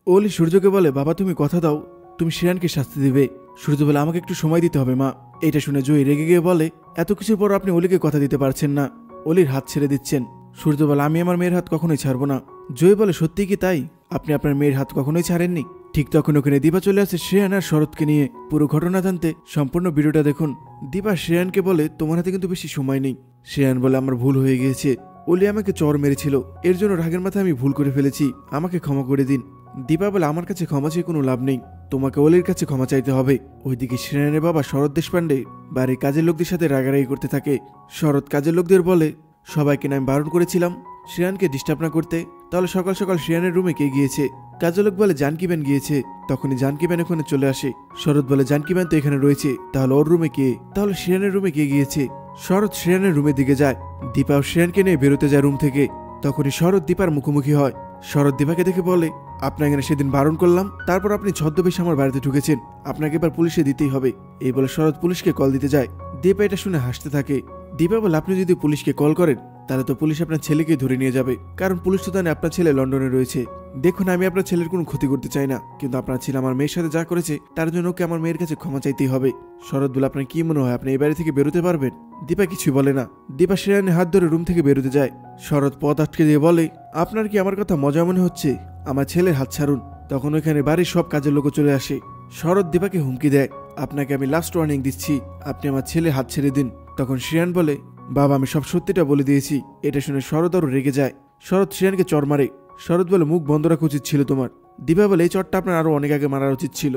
অলি সূর্যকে বলে, বাবা তুমি কথা দাও তুমি শ্রেয়ানকে শাস্তি দিবে। সূর্য বলে, আমাকে একটু সময় দিতে হবে মা। এটা শুনে জয়ী রেগে গিয়ে বলে, এত কিছুর পর আপনি অলিকে কথা দিতে পারছেন না, অলির হাত ছেড়ে দিচ্ছেন। সূর্য বলে, আমি আমার মেয়ের হাত কখনোই ছাড়বো না। জয়ী বলে, সত্যি কি তাই? আপনি আপনার মেয়ের হাত কখনোই ছাড়েননি? ঠিক তখন ওখানে দীপা চলে আসে শ্রেয়ান আর শরৎকে নিয়ে। পুরো ঘটনা জানতে সম্পূর্ণ ভিডিওটা দেখুন। দীপা শ্রেয়ানকে বলে, তোমার হাতে কিন্তু বেশি সময় নেই। শ্রেয়ান বলে, আমার ভুল হয়ে গিয়েছে, অলি আমাকে চর মেরেছিল, এর জন্য রাগের মাথায় আমি ভুল করে ফেলেছি, আমাকে ক্ষমা করে দিন। দীপা বলে, আমার কাছে ক্ষমা চেয়ে কোনো লাভ নেই, তোমাকে অলির কাছে ক্ষমা চাইতে হবে। ওইদিকে শ্রেয়ানের বাবা শরৎ দেশপান্ডে বাড়ির কাজের লোকদের সাথে রাগারাগি করতে থাকে। শরৎ কাজের লোকদের বলে, সবাইকে না আমি বারণ করেছিলাম শ্রেয়ানকে ডিস্টার্ব না করতে, তাহলে সকাল সকাল শ্রেয়ানের রুমে কে গিয়েছে? কাজের লোক বলে, জানকি ব্যান গিয়েছে। তখনই জানকি ব্যান ওখানে চলে আসে। শরৎ বলে, জানকি ব্যান তো এখানে রয়েছে, তাহলে ওর রুমে কে? তাহলে শ্রেয়ানের রুমে কে গিয়েছে? শরৎ শ্রেয়ানের রুমের দিকে যায়। দীপা ও শ্রেয়ানকে নিয়ে বেরোতে যায় রুম থেকে। তখনই শরৎ দীপার মুখোমুখি হয়। শরৎ দীপাকে দেখে বলে, আপনাকে না সেদিন বারণ করলাম, তারপর আপনি ছদ্মবেশে আমার বাড়িতে ঢুকেছেন, আপনাকে এবার পুলিশে দিতেই হবে। এই বলে শরৎ পুলিশকে কল দিতে যায়। দীপা এটা শুনে হাসতে থাকে। দীপা বলে, আপনি যদি পুলিশকে কল করেন তাহলে তো পুলিশ আপনার ছেলেকে ধরে নিয়ে যাবে, কারণ পুলিশ তো জানে আপনার ছেলে লন্ডনে রয়েছে। দেখুন, আমি আপনার ছেলের কোনো ক্ষতি করতে চাই না, কিন্তু আপনার ছেলে আমার মেয়ের সাথে যা করেছে তার জন্য ওকে আমার মেয়ের কাছে ক্ষমা চাইতেই হবে। শরৎ বলে, আপনার কি মনে হয় আপনি এই বাড়ি থেকে বেরোতে পারবেন? দীপা কিছু বলে না। দীপা শ্রেয়ানের হাত ধরে রুম থেকে বেরোতে যায়। শরৎ পথ আটকে দিয়ে বলে, আপনার কি আমার কথা মজা মনে হচ্ছে? আমার ছেলের হাত ছাড়ুন। তখন ওইখানে বাড়ির সব কাজের লোক চলে আসে। শরৎ দীপাকে হুমকি দেয়, আপনাকে আমি লাস্ট ওয়ার্নিং দিচ্ছি, আপনি আমার ছেলের হাত ছেড়ে দিন। তখন শ্রেয়ান বলে, বাবা আমি সব সত্যিটা বলে দিয়েছি। এটা শুনে শরৎ আরও রেগে যায়। শরৎ শ্রেয়ানকে চর মারে। শরৎ বলে, মুখ বন্ধ রাখা উচিত ছিল তোমার। দীপা বলে, এই চরটা আপনার আরো অনেক আগে মারা উচিত ছিল,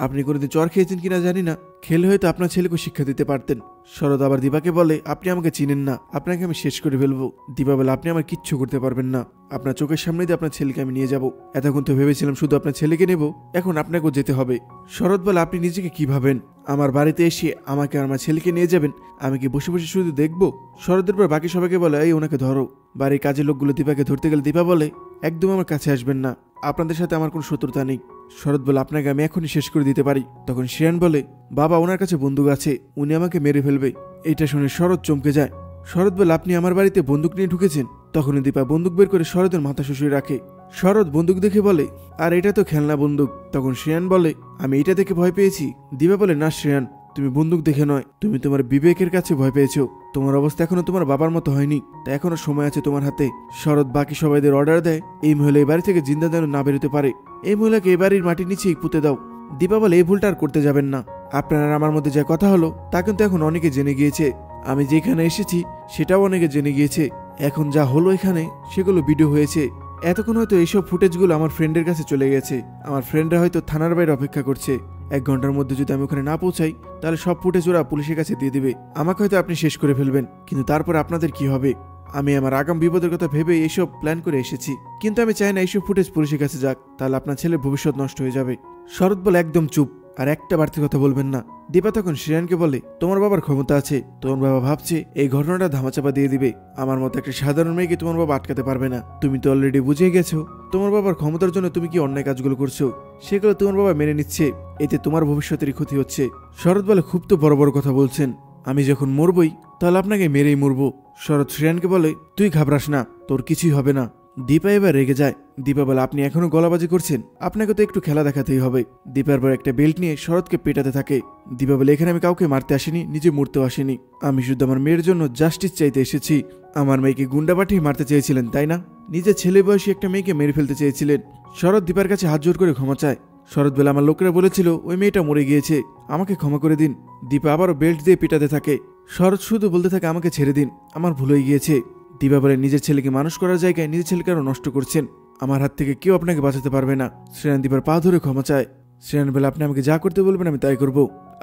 আপনি কোনোদিন চর খেয়েছেন কিনা জানি না, খেলে হয়তো আপনার ছেলেকে শিক্ষা দিতে পারতেন। শরৎ আবার দীপাকে বলে, আপনি আমাকে চিনেন না, আপনাকে আমি শেষ করে ফেলবো। দীপা বলে, আপনি আমার কিচ্ছু করতে পারবেন না, আপনার চোখের সামনে দিয়ে আপনার ছেলেকে আমি নিয়ে যাব। এতক্ষণ তো ভেবেছিলাম শুধু আপনার ছেলেকে নেব, এখন আপনাকেও যেতে হবে। শরৎ বলে, আপনি নিজেকে কি ভাবেন? আমার বাড়িতে এসে আমাকে আর আমার ছেলেকে নিয়ে যাবেন? আমি কি বসে বসে শুধু দেখবো? শরৎের পর বাকি সবাইকে বলে, এই ওনাকে ধরো। বাড়ির কাজের লোকগুলো দীপাকে ধরতে গেলে দীপা বলে, একদম আমার কাছে আসবেন না, আপনাদের সাথে আমার কোনো শত্রুতা নেই। শরৎ বলে, আপনাকে আমি এখনই শেষ করে দিতে পারি। তখন শ্রেয়ান বলে, বাবা ওনার কাছে বন্দুক আছে, উনি আমাকে মেরে ফেলবে। এটা শুনে শরৎ চমকে যায়। শরৎ বলে, আপনি আমার বাড়িতে বন্দুক নিয়ে ঢুকেছেন? তখনই দীপা বন্দুক বের করে শরতের মাথা শুষিয়ে রাখে। শরৎ বন্দুক দেখে বলে, আর এটা তো খেলনা বন্দুক। তখন শ্রেয়ান বলে, আমি এটা দেখে ভয় পেয়েছি। দীপা বলে, না শ্রেয়ান, তুমি বন্দুক দেখে নয়, তুমি তোমার বিবেকের কাছে ভয় পেয়েছো। তোমার অবস্থা এখনো তোমার বাবার মতো হয়নি, তাই এখনো সময় আছে তোমার হাতে। শরৎ বাকি সবাইদের অর্ডার দেয়, এই মহিলা এই বাড়ি থেকে জিন্দা যেন না বেরোতে পারে, এই মহিলাকে এই বাড়ির মাটির নিচেই পুঁতে দাও। দীপা বলে, এই ভুলটা আর করতে যাবেন না, আপনার আমার মধ্যে যা কথা হলো তা কিন্তু এখন অনেকে জেনে গিয়েছে, আমি যেখানে এসেছি সেটাও অনেকে জেনে গিয়েছে। এখন যা হলো এখানে সেগুলো ভিডিও হয়েছে, এতক্ষণ হয়তো এইসব ফুটেজগুলো আমার ফ্রেন্ডের কাছে চলে গেছে। আমার ফ্রেন্ডরা হয়তো থানার বাইরে অপেক্ষা করছে, 1 ঘন্টার মধ্যে যদি আমি ওখানে না পৌঁছাই তাহলে সব ফুটেজ ওরা পুলিশের কাছে দিয়ে দিবে, আমাকে হয়তো আপনি শেষ করে ফেলবেন, কিন্তু তারপর আপনাদের কি হবে? আমি আমার আগাম বিপদের কথা ভেবে এইসব প্ল্যান করে এসেছি, কিন্তু আমি চাই না এইসব ফুটেজ পুলিশের কাছে যাক, তাহলে আপনার ছেলের ভবিষ্যৎ নষ্ট হয়ে যাবে। শরৎ বলে, একদম চুপ, আর একটা বাড়তি কথা বলবেন না। দীপা তখন শ্রেয়ানকে বলে, তোমার বাবার ক্ষমতা আছে, তোমার বাবা ভাবছে এই ঘটনাটা ধামাচাপা দিয়ে দিবে, আমার মতো একটা সাধারণ মেয়েকে তোমার বাবা আটকাতে পারবে না। তুমি তো অলরেডি বুঝে গেছো তোমার বাবার ক্ষমতার জন্য তুমি কি অন্যায় কাজগুলো করছো, সেগুলো তোমার বাবা মেনে নিচ্ছে, এতে তোমার ভবিষ্যতেরই ক্ষতি হচ্ছে। শরৎ বলে, খুব তো বড় বড় কথা বলছেন, আমি যখন মরবই তাহলে আপনাকে মেরেই মরবো। শরৎ শ্রেয়ানকে বলে, তুই ঘাবড়াস না, তোর কিছুই হবে না। দীপা এবার রেগে যায়। দীপা বলে, আপনি এখনো গলাবাজি করছেন, আপনাকে তো একটু খেলা দেখাতেই হবে। দীপার পর একটা বেল্ট নিয়ে শরৎকে পেটাতে থাকে। দীপা বলে, এখানে আমি কাউকে মারতে আসিনি, নিজে মরতেও আসিনি, আমি শুধু আমার মেয়ের জন্য জাস্টিস চাইতে এসেছি। আমার মেয়েকে গুন্ডা পাঠিয়ে মারতে চেয়েছিলেন তাই না? নিজের ছেলে বয়সী একটা মেয়েকে মেরে ফেলতে চেয়েছিলেন। শরৎ দীপার কাছে হাত জোর করে ক্ষমা চায়। শরৎ বলে, আমার লোকেরা বলেছিল ওই মেয়েটা মরে গিয়েছে, আমাকে ক্ষমা করে দিন। দীপা আবারও বেল্ট দিয়ে পিটাতে থাকে। শরৎ শুধু বলতে থাকে, আমাকে ছেড়ে দিন, আমার ভুল হয়ে গিয়েছে। দীপা বলে, নিজের ছেলেকে মানুষ করার জায়গায় নিজের ছেলেকে আরো নষ্ট করছেন, আমার হাত থেকে কেউ আপনাকে বাঁচাতে পারবে না। শ্রেয়ান দীপার পা ধরে ক্ষমা চায়। শ্রেয়ান বলে, আপনি আমাকে যা করতে বলবেন আমি তাই করব,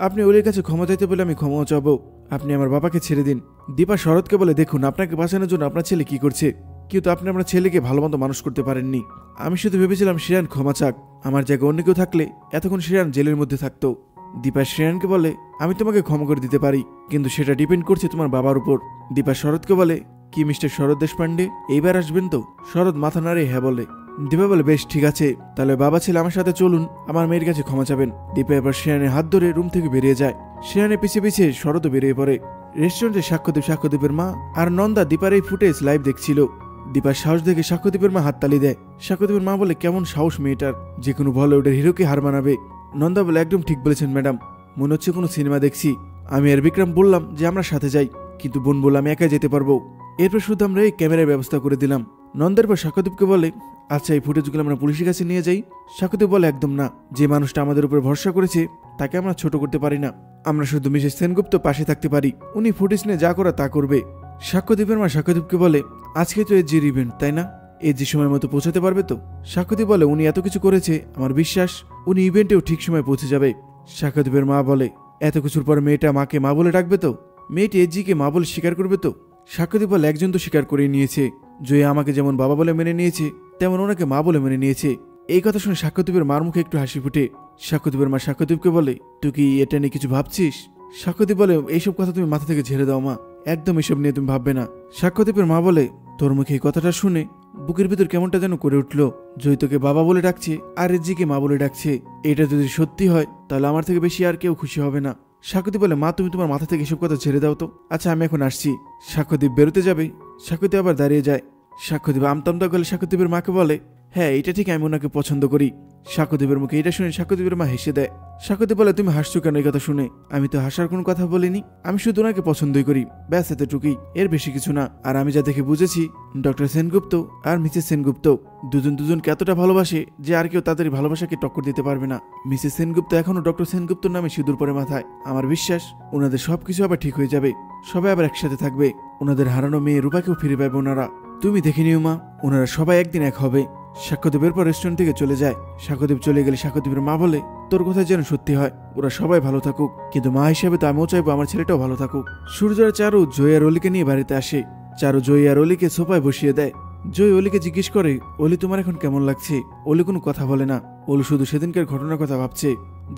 আপনি ওলির কাছে ক্ষমা চাইতে বলে আমি ক্ষমাও চাবো, আপনি আমার বাবাকে ছেড়ে দিন। দীপা শরৎকে বলে, দেখুন আপনাকে বাঁচানোর জন্য আপনার ছেলে কি করছে, কিন্তু আপনি আপনার ছেলেকে ভালো মতো মানুষ করতে পারেননি। আমি শুধু ভেবেছিলাম শ্রেয়ান ক্ষমা চাক, আমার জায়গায় অন্য কেউ থাকলে এতক্ষণ শ্রেয়ান জেলের মধ্যে থাকতো। দীপা শ্রেয়ানকে বলে, আমি তোমাকে ক্ষমা করে দিতে পারি, কিন্তু সেটা ডিপেন্ড করছে তোমার বাবার উপর। দীপা শরৎকে বলে, কি মিস্টার শরৎ দেশপান্ডে এইবার আসবেন তো? শরৎ মাথা নাড়ে হ্যাঁ বলে। দীপা বলে, বেশ ঠিক আছে, তাহলে বাবা ছেলে আমার সাথে চলুন, আমার মেয়ের কাছে ক্ষমা চাবেন। দীপা এবার শ্রেয়ানের হাত ধরে রুম থেকে বেরিয়ে যায়। শ্রেয়ানের পিছিয়ে পিছিয়ে শরৎও বেরিয়ে পড়ে। রেস্টুরেন্টে সাক্ষ্যদীপের মা আর নন্দা দীপার এই ফুটেজ লাইভ দেখছিল। দীপার সাহস দেখে সাক্ষ্যদীপের মা হাততালি দেয়। সাক্ষ্যদীপের মা বলে, কেমন সাহস মেয়েটার, যে কোনো বলিউডের হিরোকে হার মানাবে। নন্দা বলে, একদম ঠিক বলেছেন ম্যাডাম, মনে হচ্ছে কোনো সিনেমা দেখছি। আমি আর বিক্রম বললাম যে আমরা সাথে যাই, কিন্তু বোন বলল আমি একাই যেতে পারবো। এরপর শুধু আমরা এই ক্যামেরার ব্যবস্থা করে দিলাম। নন্দার পর সাক্ষ্যদীপকে বলে, আচ্ছা এই ফুটেজগুলো আমরা পুলিশের কাছে নিয়ে যাই। সাক্ষ্যদীপ বলে, একদম না, যে মানুষটা আমাদের উপর ভরসা করেছে তাকে আমরা ছোট করতে পারি না। আমরা শুধু মিসেস সেনগুপ্ত পাশে থাকতে পারি, উনি ফুটেজ নিয়ে যা করা তা করবে। সাক্ষ্যদীপের মা সাক্ষ্যদীপকে বলে, আজকে তো এজির ইভেন্ট, তাই না? এজি সময় মতো পৌঁছাতে পারবে তো? সাক্ষ্যদীপ বলে, উনি এত কিছু করেছে, আমার বিশ্বাস উনি ইভেন্টেও ঠিক সময় পৌঁছে যাবে। সাক্ষ্যদীপের মা বলে, এত কিছুর পর মেয়েটা মাকে মা বলে ডাকবে তো? মেয়েটি এজিকে মা বলে স্বীকার করবে তো? সাক্ষ্যদীপ বলে, একজন তো স্বীকার করে নিয়েছে, জয়া আমাকে যেমন বাবা বলে মেনে নিয়েছে তেমন ওনাকে মা বলে মেনে নিয়েছে। এই কথা শুনে সাক্ষ্যদীপের মার মুখে একটু হাসি ফুটে। সাক্ষ্যদীপের মা সাক্ষ্যদীপকে বলে, তুই কি এটা নিয়ে কিছু ভাবছিস? সাক্ষ্যদীপ বলে, এইসব কথা তুমি মাথা থেকে ঝেড়ে দাও মা, একদম এসব নিয়ে তুমি ভাববে না। সাক্ষ্যদীপের মা বলে, তোর মুখে এই কথাটা শুনে বুকের ভিতর কেমনটা যেন করে উঠলো। জয় তোকে বাবা বলে ডাকছে আর এজিকে মা বলে ডাকছে, এটা যদি সত্যি হয় তাহলে আমার থেকে বেশি আর কেউ খুশি হবে না। সাক্ষ্যদীপ বলে, মা তুমি তোমার মাথা থেকে এসব কথা ছেড়ে দাও তো। আচ্ছা আমি এখন আসছি। সাক্ষ্যদীপ বেরোতে যাবে, সাক্ষ্যদীপ আবার দাঁড়িয়ে যায়। সাক্ষ্যদীপ আমতামতা গেলে সাক্ষ্যদীপের মাকে বলে, হ্যাঁ এটা ঠিক, আমি ওনাকে পছন্দ করি। সাক্ষ্যদীপের মুখে এটা শুনে সাক্ষ্যদীপের মা হেসে দেয়। সাক্ষ্যদীপ বলে, তুমি হাসছো কেন এই কথা শুনে? আমি তো হাসার কোনো কথা বলিনি, আমি শুধু ওনাকে পছন্দই করি, ব্যাস এতটুকুই, এর বেশি কিছু না। আর আমি যা দেখে বুঝেছি, ডক্টর সেনগুপ্ত আর মিসেস সেনগুপ্ত দুজনকে এতটা ভালোবাসে যে আর কেউ তাদের ভালোবাসাকে টক্কর দিতে পারবে না। মিসেস সেনগুপ্ত এখনো ডক্টর সেনগুপ্তর নামে সিঁদুর পরে মাথায়। আমার বিশ্বাস ওনাদের সবকিছু আবার ঠিক হয়ে যাবে, সবাই আবার একসাথে থাকবে, ওনাদের হারানো মেয়ে রূপাকেও ফিরে পাবে ওনারা। তুমি দেখে নিও মা, ওনারা সবাই একদিন এক হবে। সাক্ষ্যদীপের পর রেস্টুরেন্ট থেকে চলে যায়। সাক্ষ্যদীপ চলে গেলে সাক্ষ্যদীপের মা বলে, তোর কথা যেন সত্যি হয়, ওরা সবাই ভালো থাকুক, কিন্তু মা হিসেবে তো আমিও চাইবো আমার ছেলেটাও ভালো থাকুক। সূর্য আর চারু জয় আর অলিকে নিয়ে বাড়িতে আসে। চারু জয় আর অলিকে সোফায় বসিয়ে দেয়। জয় অলিকে জিজ্ঞেস করে, অলি তোমার এখন কেমন লাগছে? অলি কোনো কথা বলে না, অলি শুধু সেদিনকার ঘটনার কথা ভাবছে।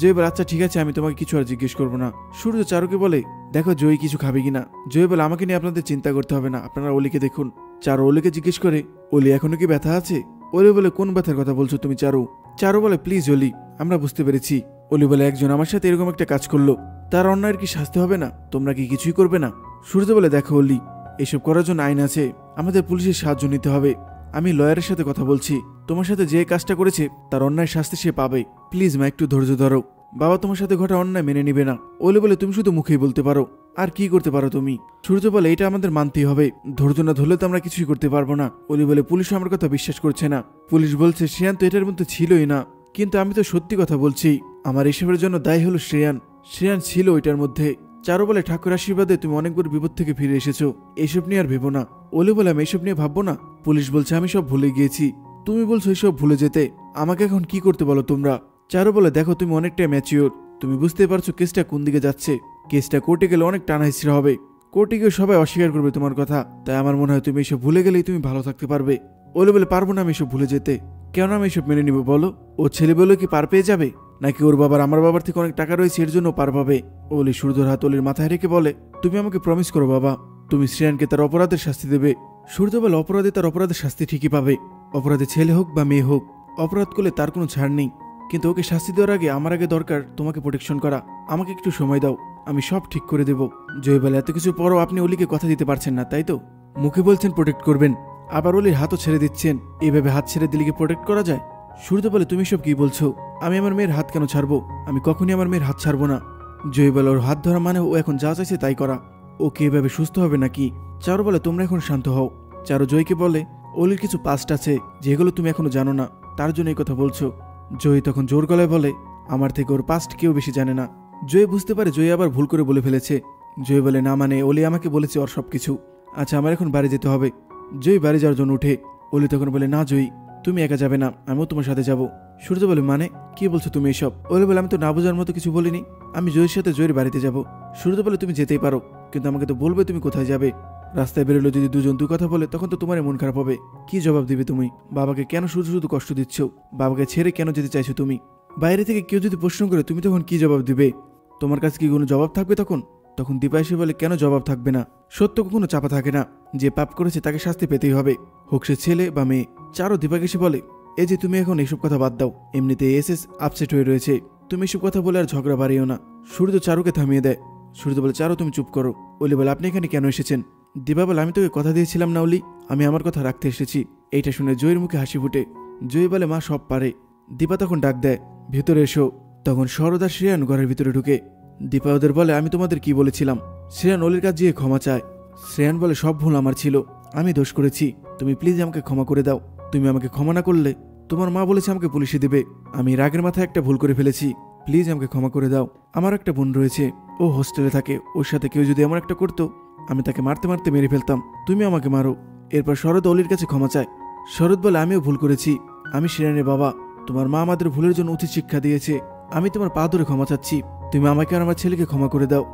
জয় বলে, আচ্ছা ঠিক আছে, আমি তোমাকে কিছু আর জিজ্ঞেস করবো না। সূর্য চারুকে বলে, দেখো জয় কিছু খাবে কিনা। জয় বলে, আমাকে নিয়ে আপনাদের চিন্তা করতে হবে না, আপনারা অলিকে দেখুন। চারু অলিকে জিজ্ঞেস করে, অলি এখনো কি ব্যথা আছে? অলি বলে, কোন ব্যথার কথা বলছো তুমি চারু? চারু বলে, প্লিজ অলি, আমরা বুঝতে পেরেছি। অলি বলে, একজন আমার সাথে এরকম একটা কাজ করলো, তার অন্যায়ের কি শাস্তি হবে না? তোমরা কি কিছুই করবে না? সূর্য বলে, দেখো অলি, এসব করার জন্য আইন আছে, আমাদের পুলিশের সাহায্য নিতে হবে। আমি লয়ারের সাথে কথা বলছি, তোমার সাথে যে কাজটা করেছে তার অন্যায় শাস্তি সে পাবে। প্লিজ মা একটু ধৈর্য ধরো, বাবা তোমার সাথে ঘটা অন্যায় মেনে নিবে না। অলি বলে, তুমি শুধু মুখেই বলতে পারো, আর কি করতে পারো তুমি? সূর্য বলে, এটা আমাদের মানতেই হবে, ধৈর্য না ধরলে তো আমরা কিছুই করতে পারবো না। অলি বলে, পুলিশও আমার কথা বিশ্বাস করছে না, পুলিশ বলছে শ্রেয়ান তো এটার মধ্যে ছিলই না। কিন্তু আমি তো সত্যি কথা বলছি, আমার এসবের জন্য দায়ী হলো শ্রেয়ান, শ্রেয়ান ছিল ওইটার মধ্যে। চারু বলে, ঠাকুর আশীর্বাদে তুমি অনেক বড় বিপদ থেকে ফিরে এসেছো, এসব নিয়ে আর ভেবো না। অলি বলে, আমি এসব নিয়ে ভাববো না? পুলিশ বলছে আমি সব ভুলে গিয়েছি, তুমি বলছো এসব ভুলে যেতে, আমাকে এখন কি করতে বলো তোমরা? চারু বলে, দেখো তুমি অনেকটাই ম্যাচিওর, তুমি বুঝতে পারছো কেসটা কোন দিকে যাচ্ছে। কেসটা কোর্টে গেলে অনেক টানা হিসেবে হবে, কোর্টে গিয়ে সবাই অস্বীকার করবে তোমার কথা, তাই আমার মনে হয় তুমি এসব ভুলে গেলেই তুমি ভালো থাকতে পারবে। অলি বলে, পারবো না আমি এসব ভুলে যেতে, কেন আমি এসব মেনে নিব বলো? ও ছেলে বলে কি পার পেয়ে যাবে, নাকি ওর বাবার আমার বাবার থেকে অনেক টাকা রয়েছে এর জন্য পার পাবে? অলি সূর্যর হাত অলির মাথায় রেখে বলে, তুমি আমাকে প্রমিস করো বাবা, তুমি শ্রেয়ানকে তার অপরাধের শাস্তি দেবে। সূর্য বলে, অপরাধী তার অপরাধের শাস্তি ঠিকই পাবে, অপরাধী ছেলে হোক বা মেয়ে হোক, অপরাধ করলে তার কোনো ছাড় নেই, কিন্তু ওকে শাস্তি দেওয়ার আগে আমার আগে দরকার তোমাকে প্রোটেকশন করা, আমাকে একটু সময় দাও, আমি সব ঠিক করে দেব। জয় বলে, এত কিছু পরও আপনি অলিকে কথা দিতে পারছেন না তাই তো? মুখে বলছেন প্রোটেক্ট করবেন, আবার অলির হাতও ছেড়ে দিচ্ছেন, এভাবে হাত ছেড়ে দিলে কি প্রোটেক্ট করা যায়? সূর্য বলে, তুমি সব কি বলছো? আমি আমার মেয়ের হাত কেন ছাড়বো? আমি কখনই আমার মেয়ের হাত ছাড়বো না। জয় বলে, ওর হাত ধরা মানে ও এখন যা চাইছে তাই করা, ও কি এভাবে সুস্থ হবে নাকি? চারু বলে, তোমরা এখন শান্ত হও। চারু জয়কে বলে, অলির কিছু পাস্ট আছে যেগুলো তুমি এখনো জানো না, তার জন্য এই কথা বলছো। জয় তখন জোর গলায় বলে, আমার থেকে ওর পাস্ট কেউ বেশি জানে না। জয় বুঝতে পারে জয় আবার ভুল করে বলে ফেলেছে। জয় বলে, না মানে অলি আমাকে বলেছে ওর সবকিছু, আচ্ছা আমার এখন বাড়ি যেতে হবে। জয় বাড়ি যাওয়ার জন্য উঠে। অলি তখন বলে, না জয়, তুমি একা যাবে না, আমিও তোমার সাথে যাব। সূর্য বলে, মানে কি বলছো তুমি এসব? অলি বলে, আমি তো না বোঝার মতো কিছু বলিনি, আমি জয়ের সাথে জয়ের বাড়িতে যাব। সূর্য বলে, তুমি যেতেই পারো, কিন্তু আমাকে তো বলবে তুমি কোথায় যাবে। রাস্তায় বেরোলো যদি দুজন দু কথা বলে তখন তো তোমার মন খারাপ হবে, কি জবাব দিবে তুমি? বাবাকে কেন শুধু শুধু কষ্ট দিচ্ছ? বাবাকে ছেড়ে কেন যেতে চাইছো তুমি? বাইরে থেকে কেউ যদি প্রশ্ন করে তুমি তখন কি জবাব দিবে? তোমার কাছে কি কোনো জবাব থাকবে তখন? তখন দীপা এসে বলে, কেন জবাব থাকবে না? সত্য কখনো চাপা থাকে না, যে পাপ করেছে তাকে শাস্তি পেতেই হবে, হোক সে ছেলে বা মেয়ে। চারও দীপাকে এসে বলে, এই যে তুমি এখন এইসব কথা বাদ দাও, এমনিতে এসএস আপসেট হয়ে রয়েছে, তুমি এসব কথা বলে আর ঝগড়া বাড়িও না। সূর্য চারুকে থামিয়ে দেয়। সূর্য বলে, চারু তুমি চুপ করো। অলি বলে, আপনি এখানে কেন এসেছেন? দীপা বলে, আমি তোকে কথা দিয়েছিলাম না অলি, আমি আমার কথা রাখতে এসেছি। এইটা শুনে জয়ের মুখে হাসি ফুটে। জয় বলে, মা সব পারে। দীপা তখন ডাক দেয়, ভিতরে এসো। তখন শরৎ আর শ্রেয়ান ঘরের ভিতরে ঢুকে। দীপা ওদের বলে, আমি তোমাদের কি বলেছিলাম। শ্রেয়ান অলির কাছে গিয়ে ক্ষমা চায়। শ্রেয়ান বলে, সব ভুল আমার ছিল, আমি দোষ করেছি, তুমি প্লিজ আমাকে ক্ষমা করে দাও। তুমি আমাকে ক্ষমা না করলে তোমার মা বলেছে আমাকে পুলিশে দেবে। আমি রাগের মাথায় একটা ভুল করে ফেলেছি, প্লিজ আমাকে ক্ষমা করে দাও। আমার একটা বোন রয়েছে, ও হোস্টেলে থাকে, ওর সাথে কেউ যদি এমন একটা করতো আমি তাকে মারতে মারতে মেরে ফেলতাম, তুমি আমাকে মারো। এরপর শরৎ অলির কাছে ক্ষমা চায়। শরৎ বলে, আমিও ভুল করেছি, আমি শ্রেয়ানের বাবা, তোমার মা আমাদের ভুলের জন্য উচিত শিক্ষা দিয়েছে, আমি তোমার পা ধরে ক্ষমা চাচ্ছি, তুমি আমাকে আর আমার ছেলেকে ক্ষমা করে দাও।